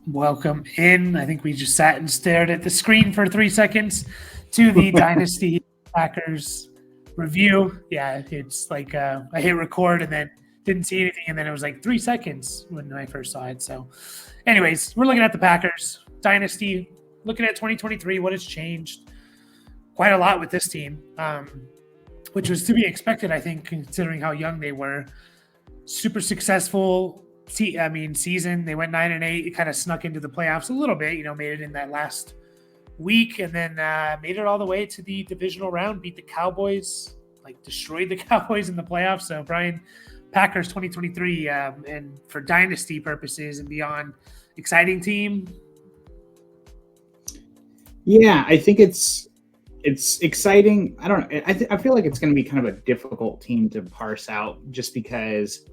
Welcome in. I think we just sat and stared at the screen for 3 seconds to the Dynasty Packers review. Yeah, it's like I hit record and then didn't see anything, and then it was like 3 seconds when I first saw it. So, anyways, we're looking at the Packers Dynasty, looking at 2023, what has changed quite a lot with this team, which was to be expected, I think, considering how young they were. Super successful season. They went 9-8. It kind of snuck into the playoffs a little bit. Made it in that last week, and then made it all the way to the divisional round. Beat the Cowboys, like destroyed the Cowboys in the playoffs. So Brian, Packers 2023, and for dynasty purposes and beyond, exciting team. Yeah, I think it's exciting. I don't know. I feel like it's going to be kind of a difficult team to parse out just because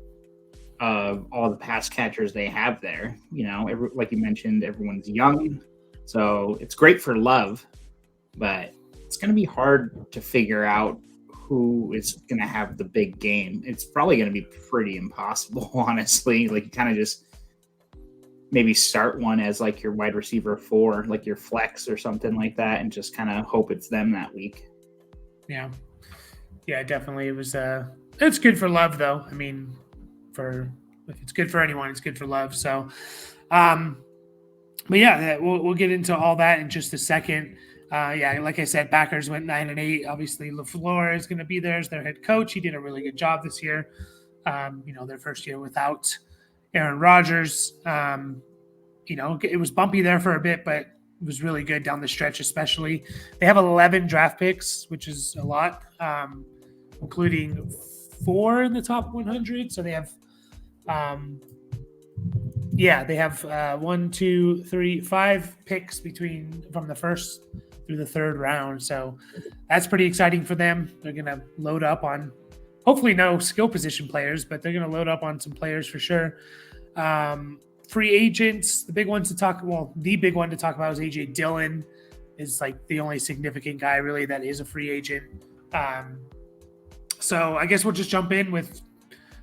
of all the pass catchers they have there. Like you mentioned, everyone's young, so it's great for Love, but it's going to be hard to figure out who is going to have the big game. It's probably going to be pretty impossible, honestly. Like, you kind of just maybe start one as like your wide receiver 4, like your flex or something like that, and just kind of hope it's them that week. Yeah, definitely. It was. It's good for Love, though. I mean, if it's good for anyone, it's good for Love. So, but yeah, we'll get into all that in just a second. Like I said, Packers went 9-8. Obviously, LaFleur is going to be there as their head coach. He did a really good job this year. Their first year without Aaron Rodgers. It was bumpy there for a bit, but it was really good down the stretch, especially. They have 11 draft picks, which is a lot, including 4 in the top 100. So they have, they have 1, 2, 3, 5 picks from the first through the third round. So that's pretty exciting for them. They're going to load up on, hopefully no skill position players, but they're going to load up on some players for sure. Free agents, the big one to talk about is AJ Dillon. Is like the only significant guy really that is a free agent. So I guess we'll just jump in with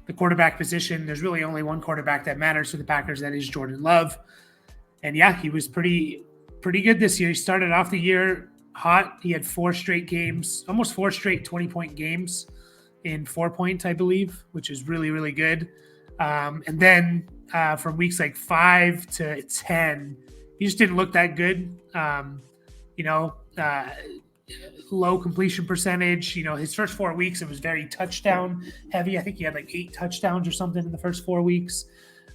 the quarterback position. There's really only one quarterback that matters for the Packers. That is Jordan Love. And yeah, he was pretty good this year. He started off the year hot. He had 4 straight games, almost 4 straight 20-point games in 4 points, I believe, which is really, really good. And then from weeks like 5 to 10, he just didn't look that good. Low completion percentage. His first 4 weeks, it was very touchdown heavy. I think he had like 8 touchdowns or something in the first 4 weeks.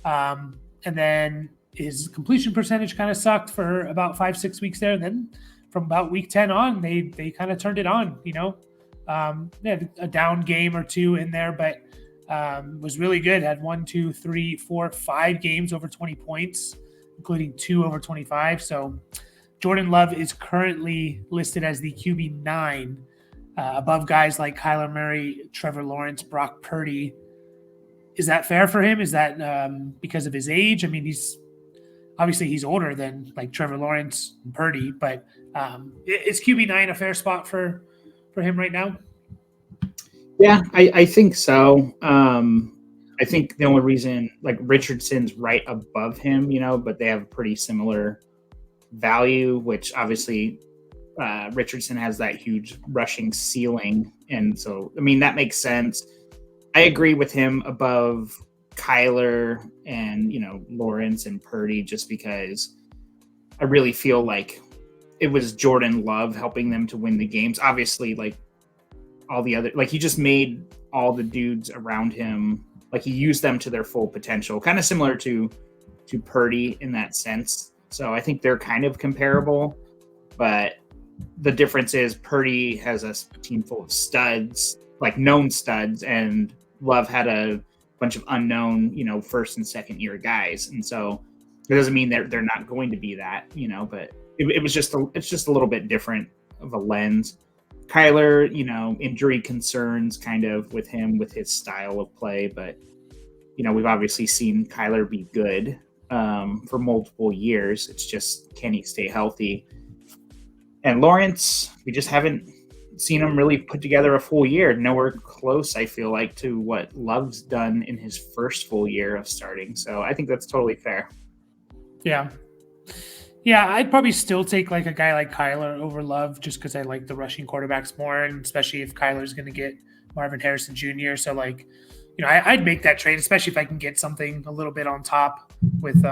And then his completion percentage kind of sucked for about 5-6 weeks there. And then from about week 10 on, they kind of turned it on. They had a down game or 2 in there, but was really good. Had 1, 2, 3, 4, 5 games over 20 points, including 2 over 25. So Jordan Love is currently listed as the QB9, above guys like Kyler Murray, Trevor Lawrence, Brock Purdy. Is that fair for him? Is that because of his age? I mean, he's older than like Trevor Lawrence and Purdy, but is QB9 a fair spot for him right now? Yeah, I think so. I think the only reason, like, Richardson's right above him, but they have a pretty similar value, which obviously Richardson has that huge rushing ceiling. And so, I mean, that makes sense. I agree with him above Kyler and, Lawrence and Purdy, just because I really feel like it was Jordan Love helping them to win the games. Obviously, like, all the other, like, he just made all the dudes around him, like, he used them to their full potential, kind of similar to Purdy in that sense. So I think they're kind of comparable, but the difference is Purdy has a team full of studs, like known studs, and Love had a bunch of unknown, first and second year guys. And so it doesn't mean they're not going to be that, but it's just a little bit different of a lens. Kyler, injury concerns kind of with him, with his style of play, but we've obviously seen Kyler be good for multiple years. It's just, can he stay healthy? And Lawrence, we just haven't seen him really put together a full year. Nowhere close, I feel like, to what Love's done in his first full year of starting. So I think that's totally fair. Yeah. Yeah, I'd probably still take like a guy like Kyler over Love just because I like the rushing quarterbacks more, and especially if Kyler's going to get Marvin Harrison Jr. So like, I'd make that trade, especially if I can get something a little bit on top with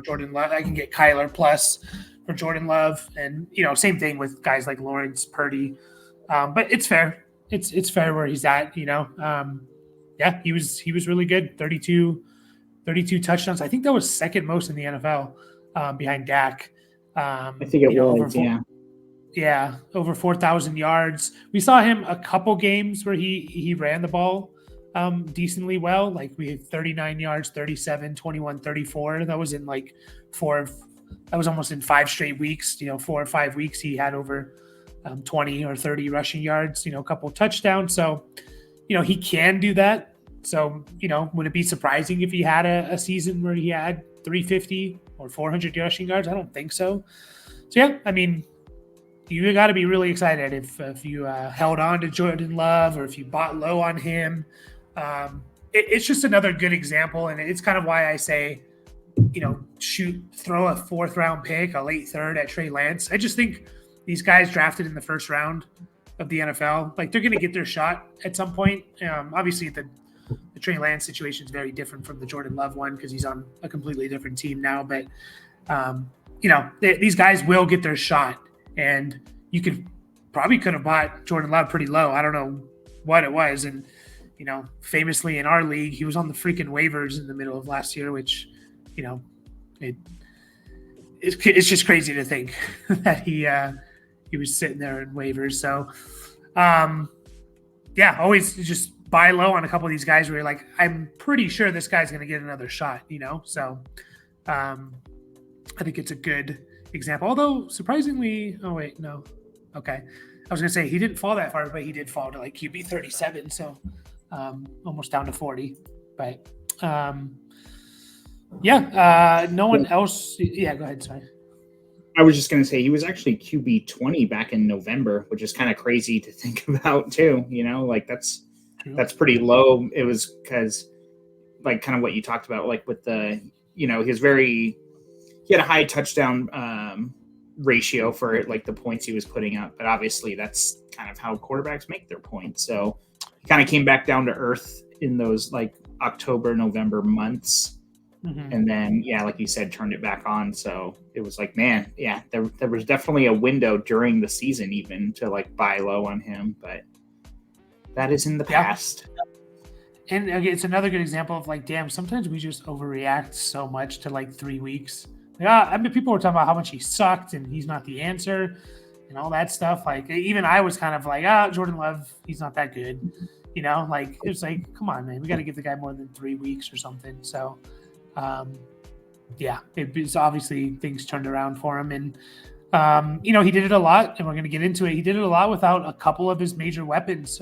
Jordan Love. I can get Kyler plus for Jordan Love, and same thing with guys like Lawrence Purdy. But it's fair. It's fair where he's at. Yeah, he was really good. 32 touchdowns. I think that was second most in the NFL, behind Dak. I think it was, yeah, over 4,000 yards. We saw him a couple games where he ran the ball decently well. Like we had 39 yards, 37, 21, 34. That was in like that was almost in 5 straight weeks. 4 or 5 weeks he had over 20 or 30 rushing yards, a couple of touchdowns. So, he can do that. So, would it be surprising if he had a season where he had 350 or 400 rushing yards? I don't think so. So, yeah, I mean, you got to be really excited if you held on to Jordan Love or if you bought low on him. It's just another good example. And it's kind of why I say, throw a 4th round pick, a late 3rd at Trey Lance. I just think these guys drafted in the 1st round of the NFL, like they're going to get their shot at some point. Obviously the Trey Lance situation is very different from the Jordan Love one because he's on a completely different team now. But, these guys will get their shot, and you could have bought Jordan Love pretty low. I don't know what it was. And, famously in our league, he was on the freaking waivers in the middle of last year, which, it's just crazy to think that he was sitting there in waivers. So, yeah, always just buy low on a couple of these guys where you're like, I'm pretty sure this guy's going to get another shot, So, I think it's a good example. Although surprisingly, oh wait, no. Okay. I was going to say he didn't fall that far, but he did fall to like QB 37. So, almost down to 40. But, no one else. Yeah, go ahead. Sorry. I was just going to say he was actually QB 20 back in November, which is kind of crazy to think about too. Like that's pretty low. It was because like kind of what you talked about, like with the, he had a high touchdown ratio for like the points he was putting up, but obviously that's kind of how quarterbacks make their points. So he kind of came back down to earth in those like October, November months. Mm-hmm. And then, like you said, turned it back on. So it was like, man, there was definitely a window during the season even to like buy low on him, but that is in the past. And again, it's another good example of like, damn, sometimes we just overreact so much to like 3 weeks. Yeah, I mean, people were talking about how much he sucked and he's not the answer and all that stuff. Like even I was kind of like, Jordan Love, he's not that good. Like it was like, come on, man, we got to give the guy more than 3 weeks or something. So, it's obviously things turned around for him, and he did it a lot, and we're going to get into it. He did it a lot without a couple of his major weapons.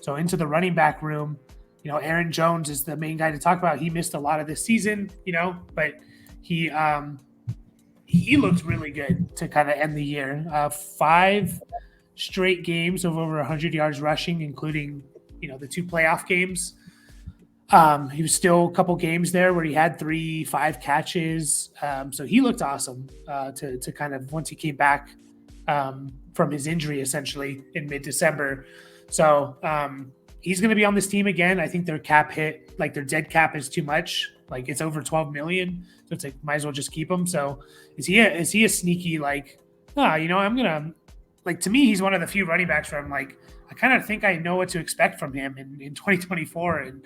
So into the running back room, Aaron Jones is the main guy to talk about. He missed a lot of this season, but he looked really good to kind of end the year. 5 straight games of over 100 yards rushing, including the 2 playoff games. He was still a couple games there where he had 3-5 catches. So he looked awesome to kind of once he came back from his injury essentially in mid-December. So he's going to be on this team again. I think their cap hit, like their dead cap is too much. Like it's over 12 million. So it's like, might as well just keep him. So is he a sneaky, like, I'm going to, like, to me, he's one of the few running backs where I'm like, I kind of think I know what to expect from him in 2024. And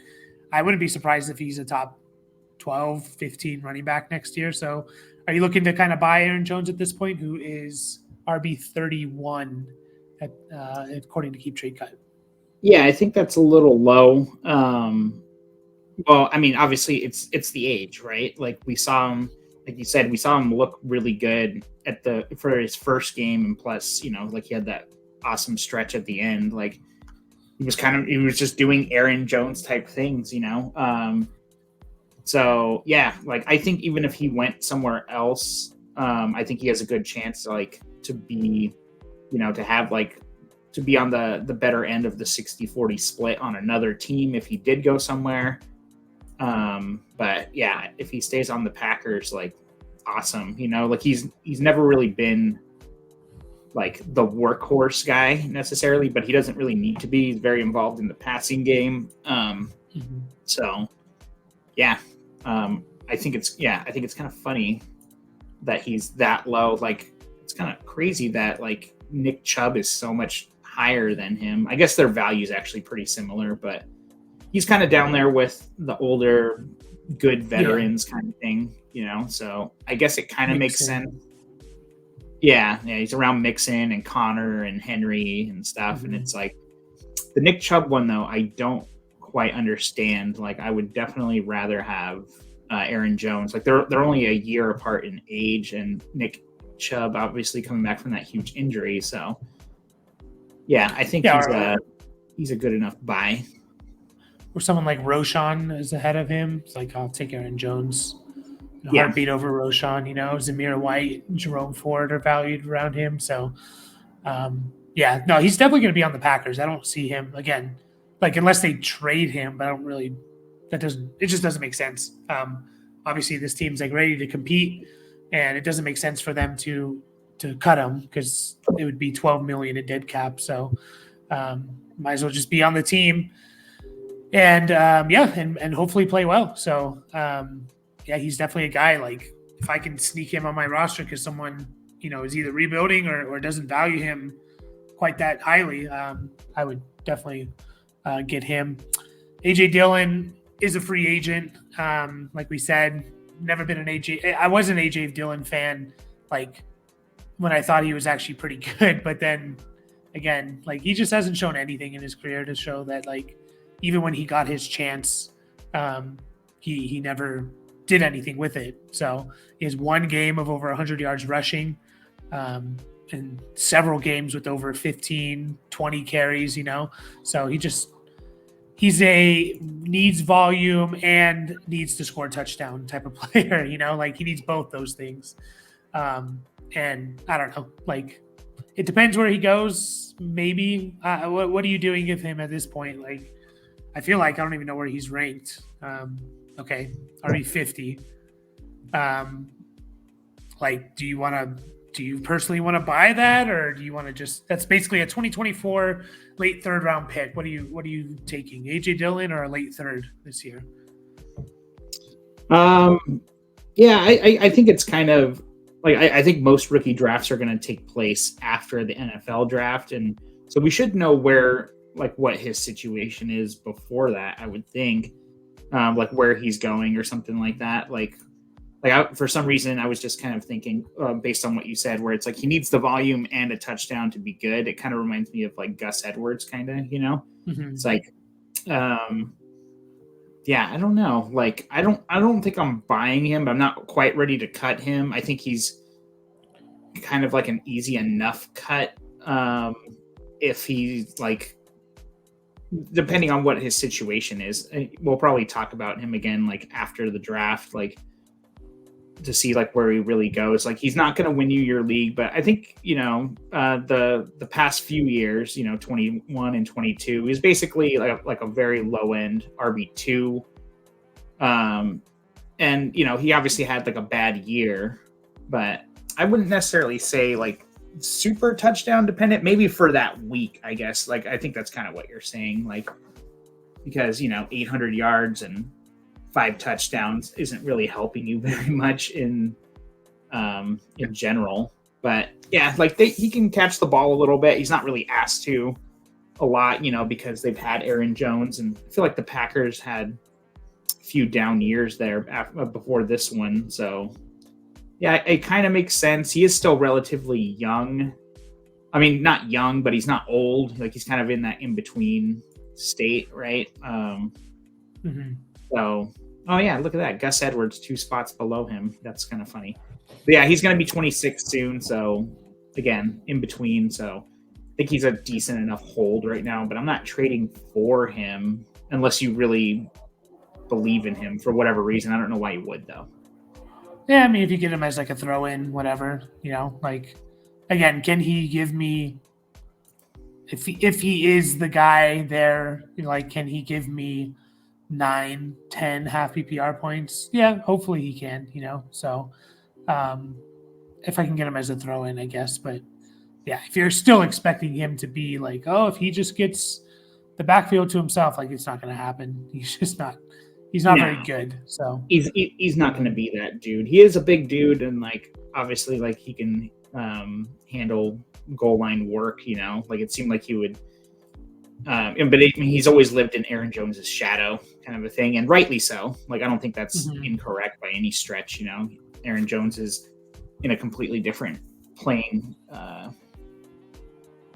I wouldn't be surprised if he's a top 12, 15 running back next year. So are you looking to kind of buy Aaron Jones at this point, who is RB 31 according to Keep Trade Cut? Yeah, I think that's a little low. Well, I mean, obviously it's the age, right? Like we saw him, like you said, we saw him look really good for his first game. And plus, like he had that awesome stretch at the end. Like, he was just doing Aaron Jones type things, So yeah, like I think even if he went somewhere else, I think he has a good chance to be, to be on the better end of the 60-40 split on another team if he did go somewhere. But yeah, if he stays on the Packers, like awesome. Like he's never really been like the workhorse guy necessarily, but he doesn't really need to be. He's very involved in the passing game. So yeah, I think it's kind of funny that he's that low. Like it's kind of crazy that like Nick Chubb is so much higher than him. I guess their value is actually pretty similar, but he's kind of down there with the older, good veterans kind of thing, So I guess it kind of makes sense. Yeah, he's around Mixon and Connor and Henry and stuff, and it's like the Nick Chubb one though. I don't quite understand. Like I would definitely rather have Aaron Jones. Like they're only a year apart in age, and Nick Chubb obviously coming back from that huge injury. So yeah, I think he's a good enough buy. Or someone like Roshan is ahead of him. It's like I'll take Aaron Jones. Heartbeat over Roshan, Zamir White, Jerome Ford are valued around him. So, he's definitely going to be on the Packers. I don't see him again, like unless they trade him, but it just doesn't make sense. Obviously this team's like ready to compete and it doesn't make sense for them to cut him because it would be 12 million in dead cap. So, might as well just be on the team and hopefully play well. So, he's definitely a guy, like, if I can sneak him on my roster because someone, is either rebuilding or doesn't value him quite that highly, I would definitely get him. A.J. Dillon is a free agent. Like we said, never been an A.J. I was an A.J. Dillon fan, like, when I thought he was actually pretty good. But then, again, like, he just hasn't shown anything in his career to show that, like, even when he got his chance, he never did anything with it. So he has one game of over 100 yards rushing, and several games with over 15, 20 carries, So he's a needs volume and needs to score a touchdown type of player, like he needs both those things. And I don't know, like it depends where he goes. Maybe what are you doing with him at this point? Like, I feel like I don't even know where he's ranked. Okay, RB 50. Like, do you personally want to buy that, or do you want to that's basically a 2024 late third round pick. What are you taking? AJ Dillon or a late third this year? I think it's kind of like, I think most rookie drafts are going to take place after the NFL draft. And so we should know what his situation is before that, I would think. Like where he's going or something like that. For some reason, I was just kind of thinking, based on what you said, where it's like he needs the volume and a touchdown to be good. It kind of reminds me of like Gus Edwards, kind of, It's like, I don't know. Like, I don't think I'm buying him, but I'm not quite ready to cut him. I think he's kind of like an easy enough cut. If he's like, depending on what his situation is, we'll probably talk about him again, like after the draft, like to see like where he really goes. Like he's not going to win you your league, but I think, the past few years, 21 and 22 is basically like a very low end RB2. And, he obviously had like a bad year, but I wouldn't necessarily say like super touchdown dependent, maybe for that week, I guess. Like I think that's kind of what you're saying, like because 800 yards and 5 touchdowns isn't really helping you very much in general. But yeah, like he can catch the ball a little bit. He's not really asked to a lot, because they've had Aaron Jones, and I feel like the Packers had a few down years there before this one. So yeah, it kind of makes sense. He is still relatively young. I mean, not young, but he's not old. Like he's kind of in that in-between state, right? So, oh yeah, look at that. Gus Edwards, 2 spots below him. That's kind of funny. But yeah, he's going to be 26 soon. So again, in between. So I think he's a decent enough hold right now, but I'm not trading for him unless you really believe in him for whatever reason. I don't know why you would though. Yeah, I mean, if you get him as like a throw in, whatever, like, again, can he give me, if he is the guy there, like, can he give me 9, 10 half PPR points? Yeah, hopefully he can, So If I can get him as a throw in, I guess. But yeah, if you're still expecting him to be like, oh, if he just gets the backfield to himself, like it's not going to happen. He's just not. He's not very No, good. So he's not going to be that dude. He is a big dude, and like obviously, like he can handle goal line work. You know, like it seemed like he would. But he's always lived in Aaron Jones's shadow, kind of a thing, and rightly so. Like I don't think that's incorrect by any stretch. You know, Aaron Jones is in a completely different playing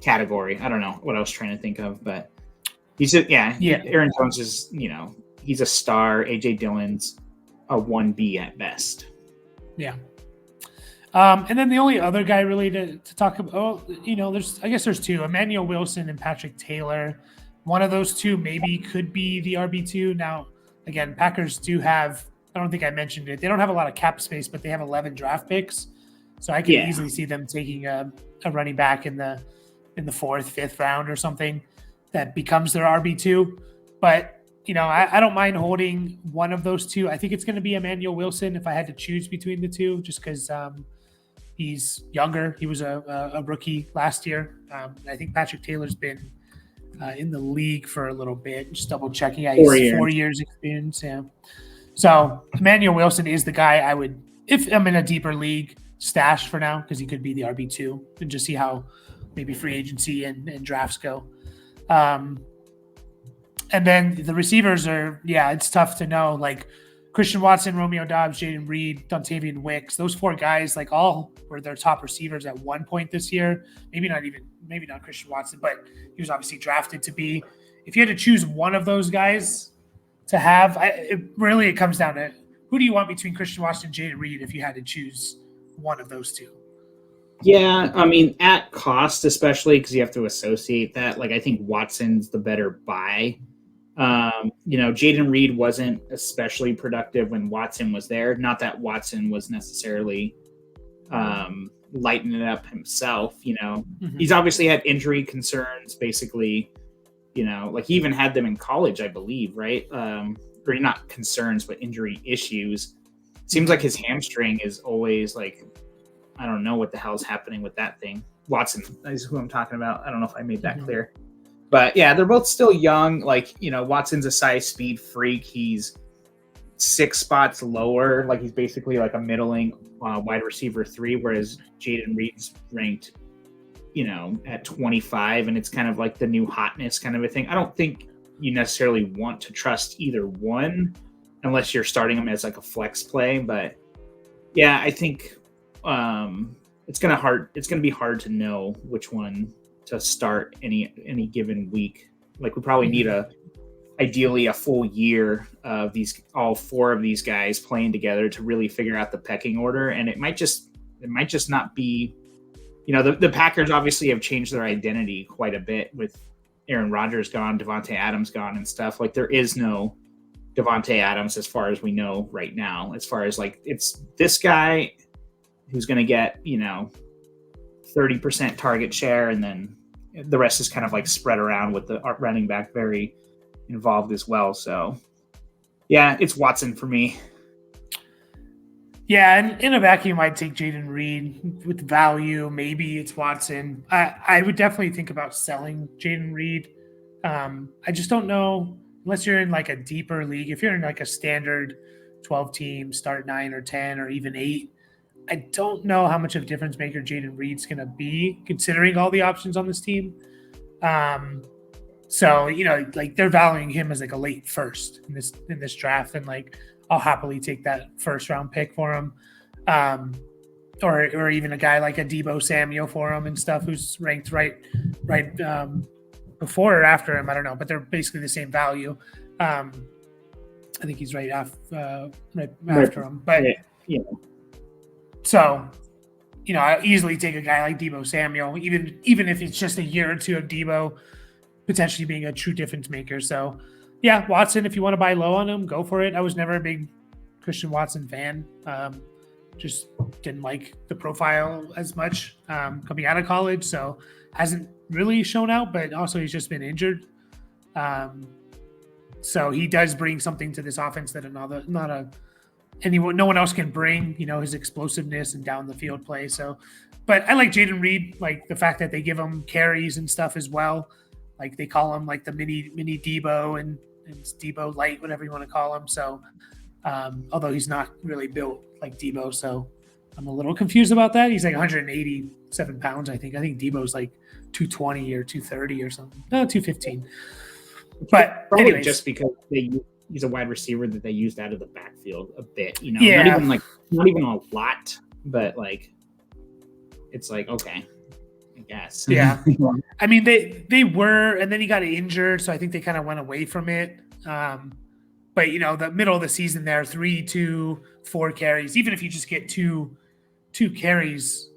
category. I don't know what I was trying to think of, but yeah. Aaron Jones is, he's a star. AJ Dillon's a 1B at best. Yeah. And then the only other guy really to talk about, there's two, Emmanuel Wilson and Patrick Taylor. One of those two maybe could be the RB2. Now, again, Packers do have, I don't think I mentioned it, they don't have a lot of cap space, but they have 11 draft picks. So I can easily see them taking a running back in the 4th, 5th round or something that becomes their RB2. But, I don't mind holding one of those two. I think it's going to be Emmanuel Wilson if I had to choose between the two, just because he's younger. He was a rookie last year. I think Patrick Taylor's been in the league for a little bit. Just double checking. Yeah, he's 4 years experience. Yeah. So Emmanuel Wilson is the guy I would, if I'm in a deeper league, stash for now, because he could be the RB2 and just see how maybe free agency and drafts go. And then the receivers are, it's tough to know. Like Christian Watson, Romeo Doubs, Jaden Reed, Dontavian Wicks, those 4 guys, like all were their top receivers at one point this year. Maybe not Christian Watson, but he was obviously drafted to be. If you had to choose one of those guys to have, it comes down to who do you want between Christian Watson and Jaden Reed if you had to choose one of those two? Yeah, I mean, at cost, especially because you have to associate that. Like, I think Watson's the better buy. Jaden Reed wasn't especially productive when Watson was there. Not that Watson was necessarily lighting it up himself. He's obviously had injury concerns, basically. Like he even had them in college, I believe, right? Or not concerns, but injury issues. Seems like his hamstring is always like, I don't know what the hell's happening with that thing. Watson is who I'm talking about. I don't know if I made that clear. But yeah, they're both still young. Like, Watson's a size speed freak. He's 6 spots lower. Like he's basically like a middling wide receiver 3, whereas Jaden Reed's ranked, at 25, and it's kind of like the new hotness kind of a thing. I don't think you necessarily want to trust either one unless you're starting them as like a flex play. But yeah, I think it's gonna be hard to know which one to start any given week. Like we probably need ideally a full year of all 4 of these guys playing together to really figure out the pecking order. And it might just not be, the Packers obviously have changed their identity quite a bit with Aaron Rodgers gone, Devontae Adams gone and stuff. Like there is no Devontae Adams as far as we know right now, as far as like it's this guy who's going to get, 30% target share, and then the rest is kind of like spread around with the running back very involved as well. So yeah, it's Watson for me. Yeah, and in a vacuum, I'd take Jaden Reed with value. Maybe it's Watson. I would definitely think about selling Jaden Reed. I just don't know, unless you're in like a deeper league. If you're in like a standard 12-team, start 9 or 10 or even 8, I don't know how much of a difference maker Jaden Reed's going to be, considering all the options on this team. So, like they're valuing him as like a late first in this draft, and like I'll happily take that first round pick for him. Or even a guy like a Deebo Samuel for him and stuff, who's ranked right before or after him. I don't know, but they're basically the same value. I think he's right after him. But so, I easily take a guy like Deebo Samuel, even if it's just a year or two of Deebo potentially being a true difference maker. So, yeah, Watson, if you want to buy low on him, go for it. I was never a big Christian Watson fan. Just didn't like the profile as much coming out of college. So hasn't really shown out, but also he's just been injured. So he does bring something to this offense that not a no one else can bring, his explosiveness and down the field play. So, but I like Jaden Reed, like the fact that they give him carries and stuff as well. Like they call him like the mini Debo and Debo light, whatever you want to call him. So, although he's not really built like Debo, so I'm a little confused about that. He's like 187 pounds, I think. I think Debo's like 220 or 230 or something. No, 215. But probably anyways. just because he's a wide receiver that they used out of the backfield a bit, Yeah. not even a lot, but like it's like, okay, I guess. Yeah. I mean, they were, and then he got injured, so I think they kind of went away from it. But the middle of the season there, 3, 2, 4 carries, even if you just get two carries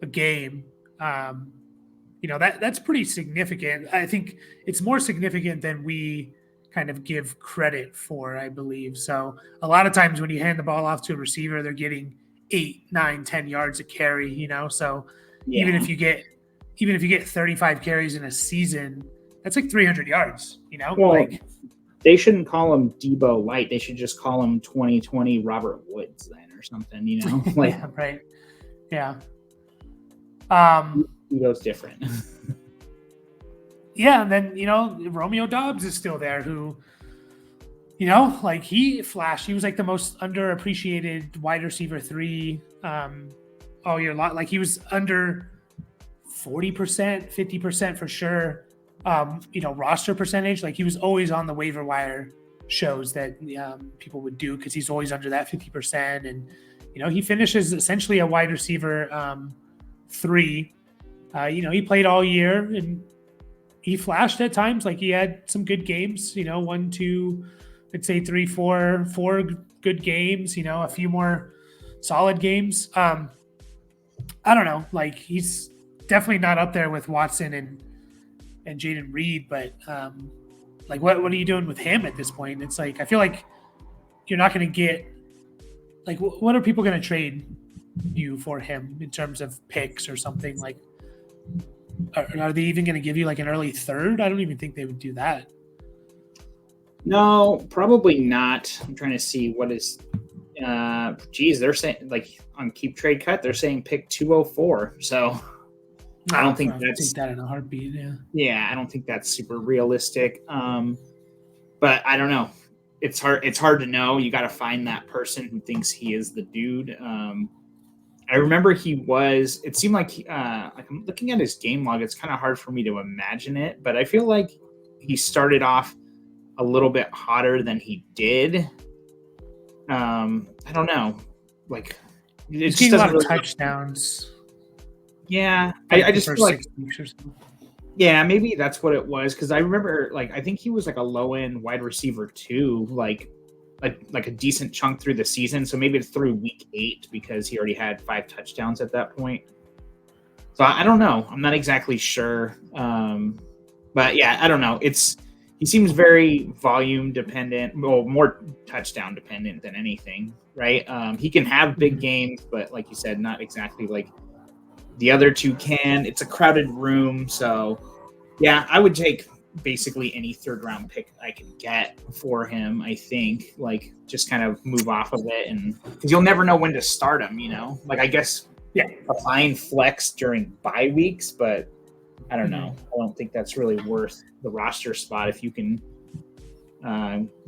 a game, that's pretty significant. I think it's more significant than we kind of give credit for, I believe. So a lot of times when you hand the ball off to a receiver, they're getting 8, 9, 10 yards a carry, so even if you get 35 carries in a season, that's like 300 yards, Well, they shouldn't call him Debo light. They should just call him 2020 Robert Woods then or something, like yeah, right. Yeah. Debo's different. Yeah, and then Romeo Doubs is still there, who like he flashed. He was like the most underappreciated wide receiver 3 all year long. Like he was under 40%, 50% for sure. Roster percentage. Like he was always on the waiver wire shows that people would do because he's always under that 50%, and he finishes essentially a wide receiver 3. He played all year and he flashed at times. Like he had some good games, 1, 2, I'd say 3, 4 good games, a few more solid games. I don't know. Like he's definitely not up there with Watson and Jaden Reed, but like what are you doing with him at this point? It's like, I feel like you're not going to get, like, what are people going to trade you for him in terms of picks or something? Like, are they even going to give you like an early 3rd? I don't even think they would do that. No, probably not. I'm trying to see what is. They're saying like on Keep Trade Cut, they're saying pick 204. So I don't think that's take that in a heartbeat. Yeah. Yeah, I don't think that's super realistic. But I don't know. It's hard to know. You got to find that person who thinks he is the dude. I remember it seemed like I'm looking at his game log. It's kind of hard for me to imagine it, but I feel like he started off a little bit hotter than he did. I don't know. Like he's getting a lot of touchdowns. Yeah. I just feel like, 6 weeks or something. Yeah, maybe that's what it was. Cause I remember I think he was like a low end wide receiver 2, like a decent chunk through the season. So maybe it's through week 8 because he already had 5 touchdowns at that point. So I don't know. I'm not exactly sure. But yeah, I don't know. He seems very volume dependent, more touchdown dependent than anything, right? He can have big games, but like you said, not exactly like the other 2 can. It's a crowded room. So yeah, I would take basically any 3rd round pick I can get for him. I think like just kind of move off of it, and because you'll never know when to start him, like I guess applying flex during bye weeks, but I don't know. I don't think that's really worth the roster spot if you can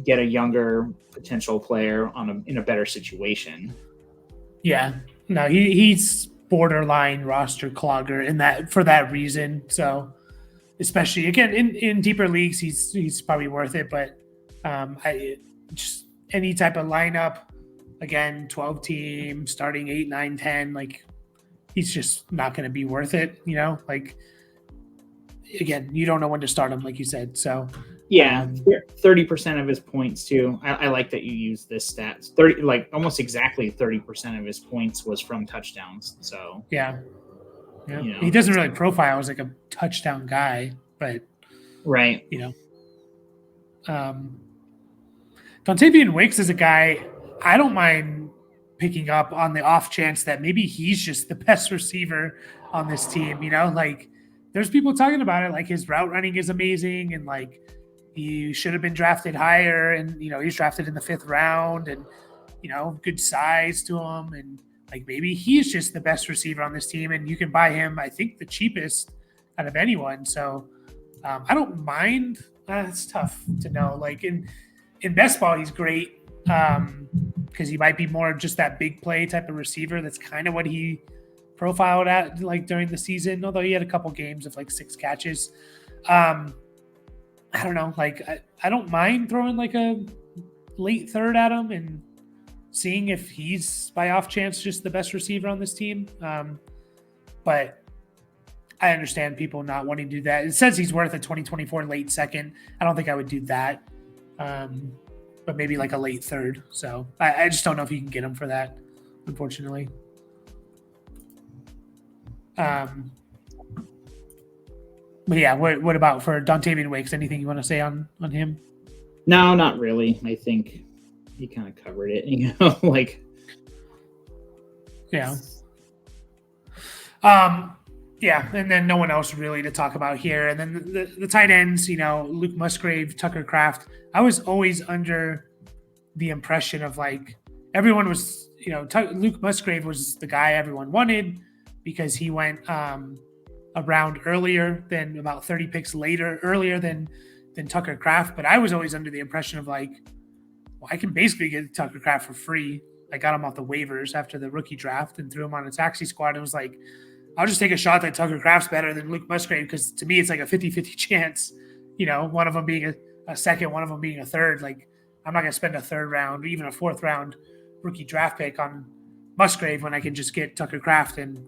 get a younger potential player in a better situation. Yeah, no, he's borderline roster clogger for that reason. So especially again in deeper leagues, he's probably worth it. But I just any type of lineup, again, 12 team starting 8, 9, 10, like he's just not going to be worth it. Like again, you don't know when to start him, like you said. So yeah, 30% of his points too. I like that you use this stats. 30, like almost exactly 30% of his points was from touchdowns. So yeah. He doesn't really profile as like a touchdown guy, but right. Dontavian Wicks is a guy I don't mind picking up on the off chance that maybe he's just the best receiver on this team. Like there's people talking about it, like his route running is amazing and like he should have been drafted higher, and he's drafted in the 5th round, and good size to him, and like maybe he's just the best receiver on this team, and you can buy him, I think, the cheapest out of anyone. So I don't mind. It's tough to know. Like in best ball, he's great because he might be more just that big play type of receiver. That's kind of what he profiled at like during the season, although he had a couple games of like 6 catches. I don't know. Like I don't mind throwing like a late third at him and seeing if he's by off chance just the best receiver on this team. But I understand people not wanting to do that. It says he's worth a 2024 late second. I don't think I would do that. But maybe like a late third. So I just don't know if you can get him for that, unfortunately. But yeah, what about for Dontavian Wicks? Anything you want to say on him? No, not really. I think he kind of covered it, like. Yeah. Yeah, and then no one else really to talk about here. And then the tight ends, Luke Musgrave, Tucker Kraft. I was always under the impression of like everyone was, Luke Musgrave was the guy everyone wanted because he went around earlier than about 30 picks earlier than Tucker Kraft. But I was always under the impression of like, well, I can basically get Tucker Kraft for free. I got him off the waivers after the rookie draft and threw him on a taxi squad. And was like, I'll just take a shot that Tucker Kraft's better than Luke Musgrave because to me it's like a 50-50 chance, one of them being a second, one of them being a third. Like I'm not going to spend a third round or even a fourth round rookie draft pick on Musgrave when I can just get Tucker Kraft and,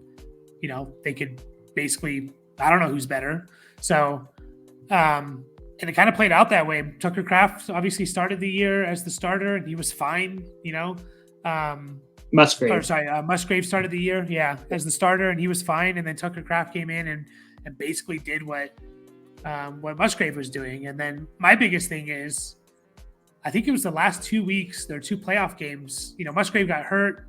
they could basically, I don't know who's better. So, and it kind of played out that way. Tucker Kraft obviously started the year as the starter and he was fine, Musgrave started the year, as the starter, and he was fine. And then Tucker Kraft came in and basically did what Musgrave was doing. And then my biggest thing is, I think it was the last 2 weeks, their 2 playoff games. Musgrave got hurt,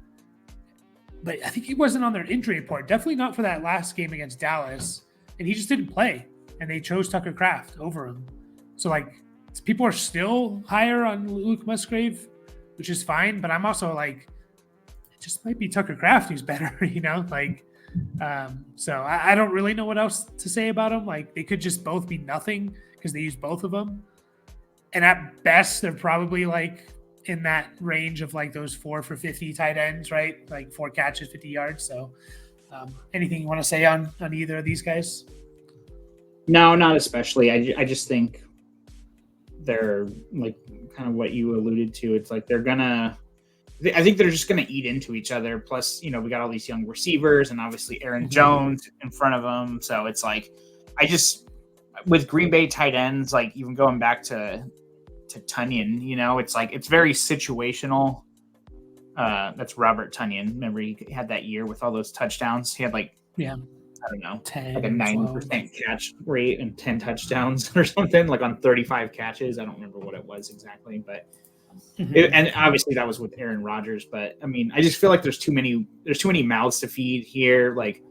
but I think he wasn't on their injury report. Definitely not for that last game against Dallas, and he just didn't play. And they chose Tucker Kraft over him. So like, people are still higher on Luke Musgrave, which is fine. But I'm also like, just might be Tucker Kraft who's better, so I don't really know what else to say about them. Like they could just both be nothing because they use both of them. And at best, they're probably like in that range of like those 4 for 50 tight ends, right? Like 4 catches, 50 yards. So anything you want to say on either of these guys? No, not especially. I just think they're like kind of what you alluded to. It's like I think they're just going to eat into each other. Plus, we got all these young receivers and obviously Aaron Jones in front of them. So it's like, with Green Bay tight ends, like even going back to Tonyan, it's like, it's very situational. That's Robert Tonyan. Remember he had that year with all those touchdowns. He had like, I don't know, 10, like a 90% catch rate and 10 touchdowns or something, like on 35 catches. I don't remember what it was exactly, but and obviously that was with Aaron Rodgers. But I mean, I just feel like there's too many mouths to feed here. Like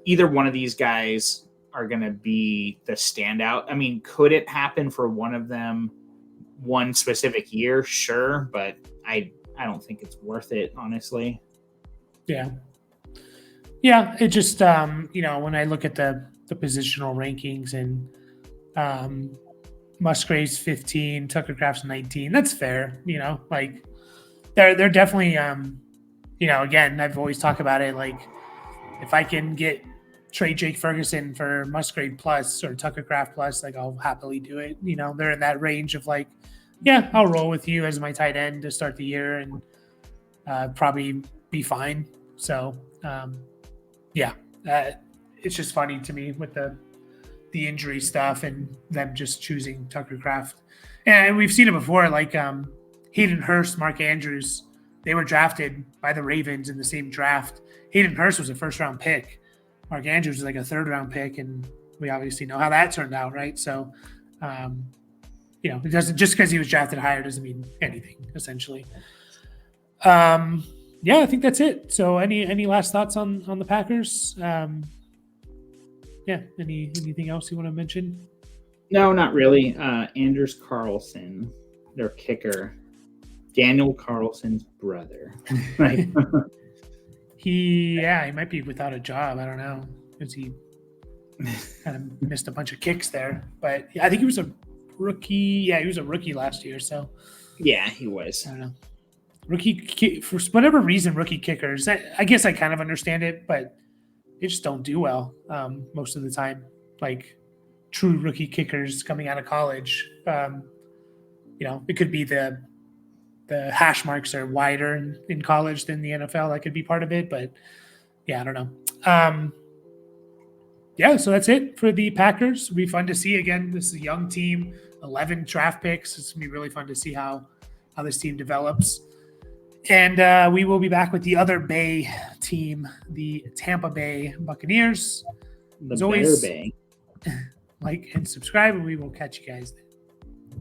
either one of these guys are going to be the standout. I mean, could it happen for one of them one specific year? Sure. But I don't think it's worth it, honestly. Yeah. Yeah. It just, when I look at the positional rankings and, Musgrave's 15, Tucker Kraft's 19. That's fair. Like they're definitely, again, I've always talked about it. Like if I can trade Jake Ferguson for Musgrave plus or Tucker Kraft plus, like I'll happily do it. They're in that range of like, yeah, I'll roll with you as my tight end to start the year and probably be fine. So it's just funny to me with the injury stuff and them just choosing Tucker Kraft. And we've seen it before, like Hayden Hurst, Mark Andrews, they were drafted by the Ravens in the same draft. Hayden Hurst was a first-round pick. Mark Andrews was like a third-round pick, and we obviously know how that turned out, right? So, it doesn't just because he was drafted higher doesn't mean anything, essentially. I think that's it. So, any last thoughts on the Packers? Anything else you want to mention? No, not really. Anders Carlson, their kicker. Daniel Carlson's brother. Like, He might be without a job. I don't know, because he kind of missed a bunch of kicks there. But I think he was a rookie. Yeah, he was a rookie last year. So yeah, he was. I don't know. For whatever reason, rookie kickers. I guess I kind of understand it, but they just don't do well most of the time. Like true rookie kickers coming out of college. It could be the hash marks are wider in college than the NFL. That could be part of it, but yeah, I don't know. So that's it for the Packers. It'll be fun to see again. This is a young team, 11 draft picks. It's gonna be really fun to see how this team develops. And we will be back with the other Bay team, the Tampa Bay Buccaneers. The As always, Bay. like and subscribe, and we will catch you guys there.